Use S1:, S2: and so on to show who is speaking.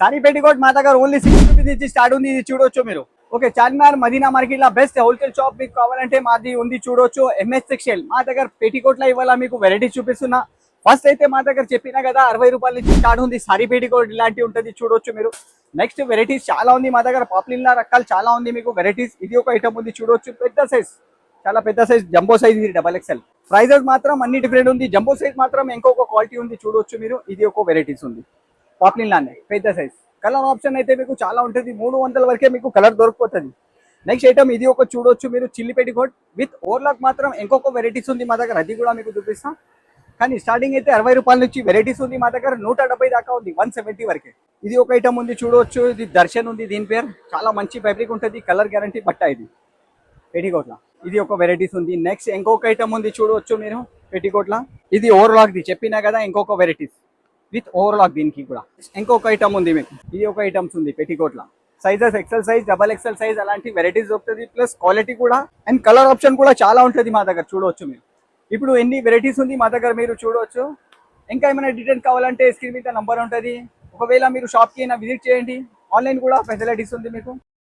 S1: Sorry petticoat మా దగ్గర only 60 rupees నుంచి స్టార్ట్ ఉంది. ఇది చూడొచ్చు మీరు. ఓకే, చార్మినార్ మదీనా మార్కెట్ లో బెస్ట్ హోల్సేల్ షాప్ మీకు కావాలంటే మాది ఉంది చూడొచ్చు. ఎంఎస్ టెక్స్టైల్ మా దగ్గర పెట్టికోట్ లో ఇవాళ మీకు వెరైటీస్ చూపిస్తున్నా. ఫస్ట్ అయితే మా దగ్గర చెప్పినా కదా 60 రూపాయల నుంచి స్టార్ట్ ఉంది. సారీ పెట్టికోట్ ఇలాంటి ఉంటుంది చూడొచ్చు మీరు. నెక్స్ట్ వెరైటీస్ చాలా ఉంది మా దగ్గర, పాపులర్ రకాలు చాలా ఉంది మీకు వెరైటీస్. ఇది ఒక ఐటమ్ ఉంది చూడొచ్చు, పెద్ద సైజ్, చాలా పెద్ద సైజ్, జంబో సైజ్, ఇది XXL. ప్రైజెస్ మాత్రం అన్ని డిఫరెంట్ ఉంది. జంబో సైజ్ మాత్రం ఇంకొక క్వాలిటీ ఉంది చూడొచ్చు మీరు. ఇది ఒక వెరైటీస్ ఉంది పాపులర్ లానే పెద్ద సైజ్. కలర్ ఆప్షన్ అయితే మీకు చాలా ఉంటుంది, 300 వరకే మీకు కలర్ దొరికిపోతుంది. నెక్స్ట్ ఐటమ్ ఇది ఒక చూడొచ్చు మీరు, చిల్లి పెట్టికోట్ విత్ ఓవర్లాక్ మాత్రం ఇంకొక వెరైటీస్ ఉంది మా దగ్గర, అది కూడా మీకు చూపిస్తాం. కానీ స్టార్టింగ్ అయితే 60 రూపాయల నుంచి వెరైటీస్ ఉంది మా దగ్గర, 170 దాకా ఉంది, 170 వరకే. ఇది ఒక ఐటమ్ ఉంది చూడొచ్చు, ఇది దర్శన్ ఉంది దీని పేరు. చాలా మంచి ఫ్యాబ్రిక్ ఉంటుంది, కలర్ గ్యారంటీ బట్ట ఇది పెట్టికోట్ల. ఇది ఒక వెరైటీస్ ఉంది. నెక్స్ట్ ఇంకొక ఐటమ్ ఉంది చూడవచ్చు మీరు పెట్టికోట్ల, ఇది ఓవర్లాక్ ది చెప్పినా కదా, ఇంకొక వెరైటీస్ విత్ ఓవర్లాక్. దీనికి కూడా ఇంకొక ఐటమ్ ఉంది మీకు. ఇది ఒక ఐటమ్స్ ఉంది పెట్టికోట్ల. Sizes XL size, XXL size అలాంటి వెరైటీస్ దొరుకుతుంది. ప్లస్ క్వాలిటీ కూడా అండ్ కలర్ ఆప్షన్ కూడా చాలా ఉంటుంది మా దగ్గర చూడవచ్చు మీరు. ఇప్పుడు ఎన్ని వెరైటీస్ ఉంది మా దగ్గర మీరు చూడవచ్చు. ఇంకా ఏమైనా డీటెయిల్స్ కావాలంటే స్క్రీన్ మీద నంబర్ ఉంటుంది. ఒకవేళ మీరు షాప్కి అయినా విజిట్ చేయండి, ఆన్లైన్ కూడా ఫెసిలిటీస్ ఉంది మీకు.